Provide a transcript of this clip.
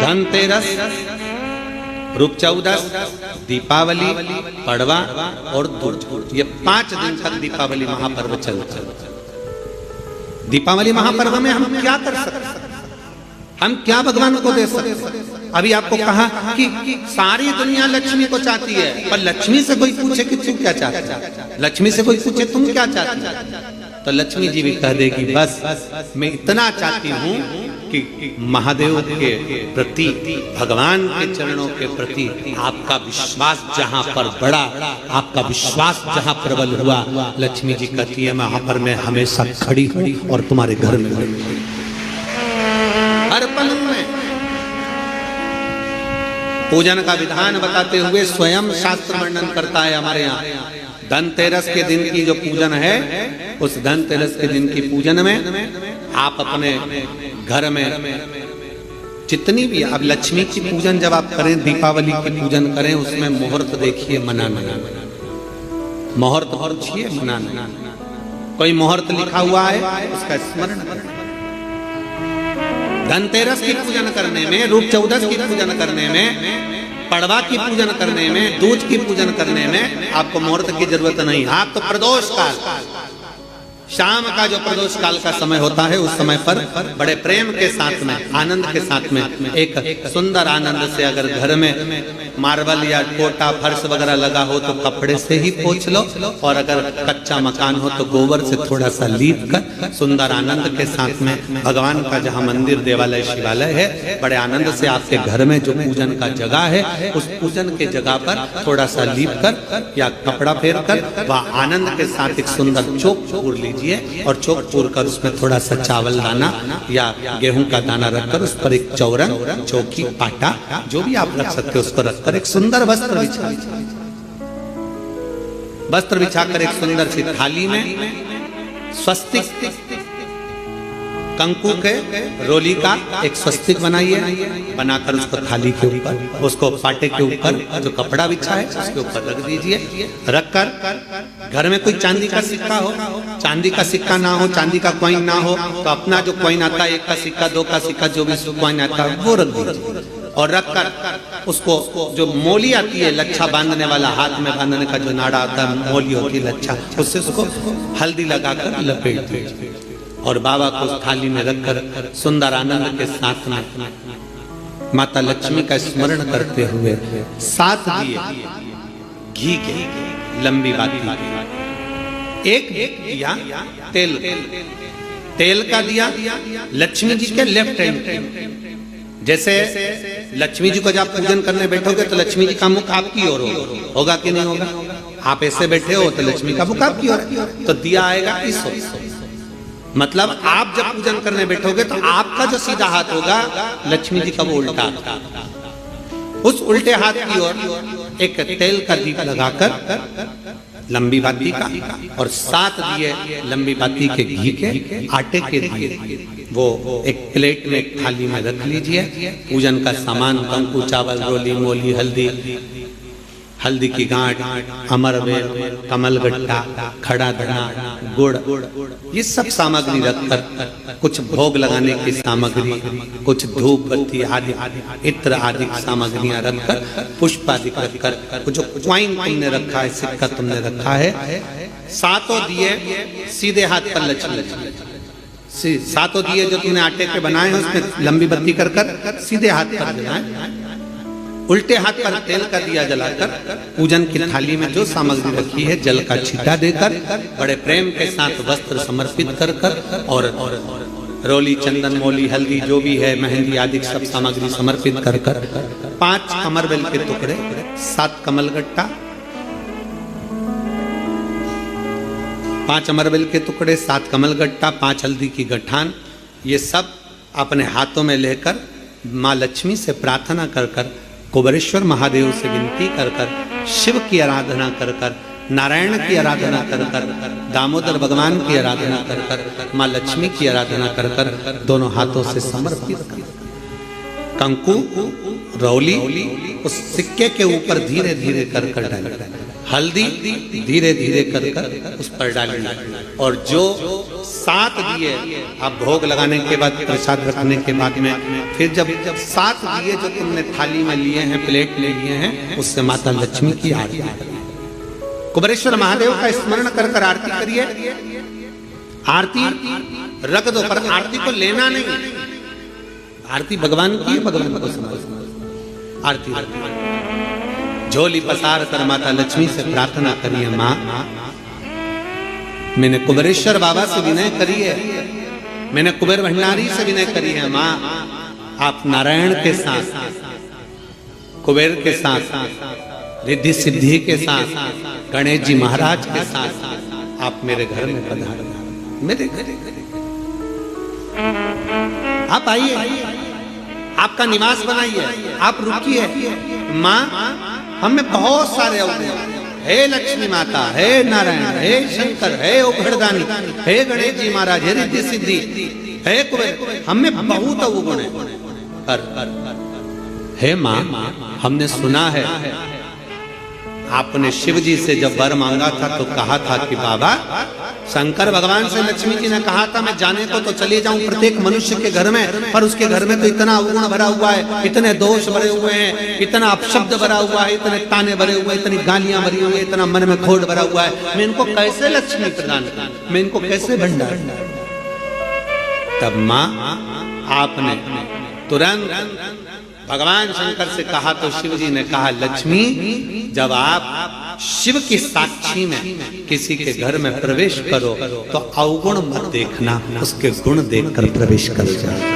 धनतेरस, रूप चौदस, दीपावली, पड़वा और दूज, ये 5 दिन तक दीपावली महापर्व चलता है। दीपावली महापर्व में हम क्या कर सकते हैं? हम क्या भगवान को दे सकते हैं? अभी आपको कहा कि सारी दुनिया लक्ष्मी को चाहती है, पर लक्ष्मी से कोई पूछे कि तू क्या चाहता है, लक्ष्मी से कोई पूछे तुम क्या चाहती है, तो लक्ष्मी जी भी कह देगी बस मैं इतना चाहती हूँ कि महादेव के प्रति, भगवान के चरणों के प्रति आपका विश्वास जहाँ पर बढ़ा, आपका विश्वास जहाँ प्रबल हुआ, लक्ष्मी जी कहती है वहां पर मैं हमेशा खड़ी हूँ और तुम्हारे घर में हर पल में। पूजन का विधान बताते हुए स्वयं शास्त्र वर्णन करता है हमारे यहाँ। धनतेरस के दिन की जो पूजन है, उस धनतेरस के दिन की पूजन में आप अपने घर में जितनी भी, अब लक्ष्मी की पूजन जब आप करें, दीपावली की पूजन करें, उसमें मुहूर्त देखिए, मनाना, मुहूर्त पूछिए, मनाना। कोई मुहूर्त लिखा हुआ है उसका स्मरण करें। धनतेरस की पूजन करने में, रूप चौदस की पूजन करने में, पड़वा की पूजन करने में, दूज की पूजन करने में आपको मुहूर्त की जरूरत नहीं। आप तो प्रदोष काल, शाम का जो प्रदोष काल का समय होता है, उस समय पर बड़े प्रेम के साथ में, आनंद के साथ में, एक सुंदर आनंद से, अगर घर में मार्बल या कोटा फर्श वगैरह लगा हो तो कपड़े से ही पोंछ लो, और अगर कच्चा मकान हो तो गोबर से थोड़ा सा लीप कर सुंदर आनंद के साथ में, भगवान का जहाँ मंदिर, देवालय, शिवालय है, बड़े आनंद से आपके घर में जो पूजन का जगह है, उस पूजन के जगह पर थोड़ा सा लीप कर या कपड़ा फेर कर वह आनंद के साथ एक सुंदर चौक पूर लीजिए, और चौक पूर कर उसमें थोड़ा सा चावल दाना या गेहूं का दाना रखकर उस पर एक चौरन, चौकी, पाटा जो भी आप रख सकते हो उसको रखकर एक सुंदर वस्त्र बिछाकर एक सुंदर सी थाली में स्वस्तिक, कंकु के रोली का एक स्वस्तिक बनाइए, बनाकर उसको थाली के ऊपर, उसको पाटे के ऊपर जो कपड़ा बिछा है उसके ऊपर रख दीजिए। रखकर घर में कोई चांदी का सिक्का हो, चांदी का सिक्का ना हो, चांदी का कॉइन ना हो, तो अपना जो कॉइन आता है, 1 का सिक्का, 2 का सिक्का, जो भी कॉइन आता है वो रख दीजिए। और रखकर उसको जो मोली आती है, लच्छा बांधने वाला, हाथ में बांधने का जो नाड़ा आता है, मोली होती है लच्छा, उससे उसको हल्दी लगाकर लपेट दीजिए और बाबा को उस थाली में रखकर सुंदर आनंद के साथ में माता लक्ष्मी का स्मरण करते हुए 7 दिए घी के, लंबी बाती, एक दिया तेल का दिया लक्ष्मी जी के लेफ्ट हैंड। जैसे लक्ष्मी जी को जब आप पूजन करने बैठोगे तो लक्ष्मी जी का मुख आपकी ओर होगा कि नहीं होगा? आप ऐसे बैठे हो तो लक्ष्मी का मुख आपकी ओर, तो दिया आएगा इस ओर। मतलब आप जब पूजन करने बैठोगे तो आपका जो सीधा हाथ होगा, लक्ष्मी जी का वो उल्टा, उस उल्टे हाथ की ओर एक तेल का दीप लगाकर लंबी बाती का, और 7 दिए लंबी बाती के घी के, आटे के दिए वो एक प्लेट में, एक थाली में रख लीजिए। पूजन का सामान, कंकु, चावल, रोली, मोली, हल्दी की गांठ, अमरवेल, कमलगट्टा, खड़ा धना, गुड़, ये सब सामग्री रखकर, कुछ भोग लगाने की सामग्री, कुछ धूप बत्ती आदि, इत्र आदि सामग्रियां रखकर, पुष्प आदि रखकर, जो क्वाइन तुमने रखा है, सिक्का तुमने रखा है, 7 दिए सीधे हाथ पर लक्ष्मी, 7 दिए जो तुमने आटे के बनाए हैं उसमें लंबी बत्ती कर सीधे हाथ पर जलाएं। उल्टे हाथ पर तेल का दिया जलाकर पूजन की थाली में जो सामग्री रखी है जल का छींटा देकर, बड़े प्रेम के साथ वस्त्र समर्पित कर और रोली, चंदन, मोली, हल्दी जो भी है, मेहंदी आदि सब सामग्री समर्पित कर 5 अमरवेल के टुकड़े, 7 कमलगट्टा, 5 अमरवेल के टुकड़े, 7 कमलगट्टा, 5 हल्दी की गठान, ये सब अपने हाथों में लेकर माँ लक्ष्मी से प्रार्थना कर कुबेरेश्वर महादेव से विनती कर शिव की आराधना कर नारायण की आराधना कर दामोदर भगवान की आराधना कर माँ लक्ष्मी की आराधना कर दोनों हाथों से समर्पित कर कंकु रौली उस सिक्के के ऊपर धीरे धीरे कर डाली, हल्दी धीरे धीरे कर उस पर डाली, और जो 7 दिए आप भोग लगाने के बाद प्रसाद रखने के बाद में फिर जब 7 दिए जो तुमने थाली में लिए हैं, प्लेट में लिए हैं, उससे माता लक्ष्मी की आरती करिए। कुबेरेश्वर महादेव का स्मरण कर कर आरती करिए। आरती रख दो, पर आरती को लेना नहीं। आरती भगवान की, भगवान को समझ। आरती झोली पसार कर माता लक्ष्मी से प्रार्थना करिए, माँ मैंने कुबेरेश्वर बाबा से विनय करी है, मैंने कुबेर भंडारी से विनय करी है, माँ आप नारायण के साथ, कुबेर के साथ, रिद्धि सिद्धि के साथ, गणेश जी महाराज के साथ आप मेरे घर में पधारो, मेरे घर आप आइए, आपका निवास बनाइए, आप रुकिए। माँ हमें बहुत सारे अवगुण, हे लक्ष्मी माता, हे नारायण, हे शंकर, हे उघड़दानी, हे गणेश जी महाराज, हे रिद्धि सिद्धि, हे कुबेर, हमें बहुत अवगुण है। पर हे माँ हमने सुना है आपने शिव जी से जब वर मांगा था तो कहा था कि बाबा, शंकर भगवान से लक्ष्मी जी ने कहा था मैं जाने को तो चले जाऊं प्रत्येक मनुष्य के घर में, पर उसके घर में तो इतना अवगुण भरा हुआ है, इतने दोष भरे हुए हैं, इतना अपशब्द भरा हुआ है, इतने ताने भरे हुए हैं, इतनी गालियां भरी हुई है, इतना मन में खोट भरा हुआ है, मैं इनको कैसे लक्ष्मी प्रदान करूं, मैं इनको कैसे भंडार। तब माँ आपने तुरंत भगवान शंकर से कहा तो शिव जी ने कहा, लक्ष्मी जब आप शिव की साक्षी में किसी के घर में प्रवेश करो तो अवगुण मत देखना, उसके गुण देखकर प्रवेश कर जाओ।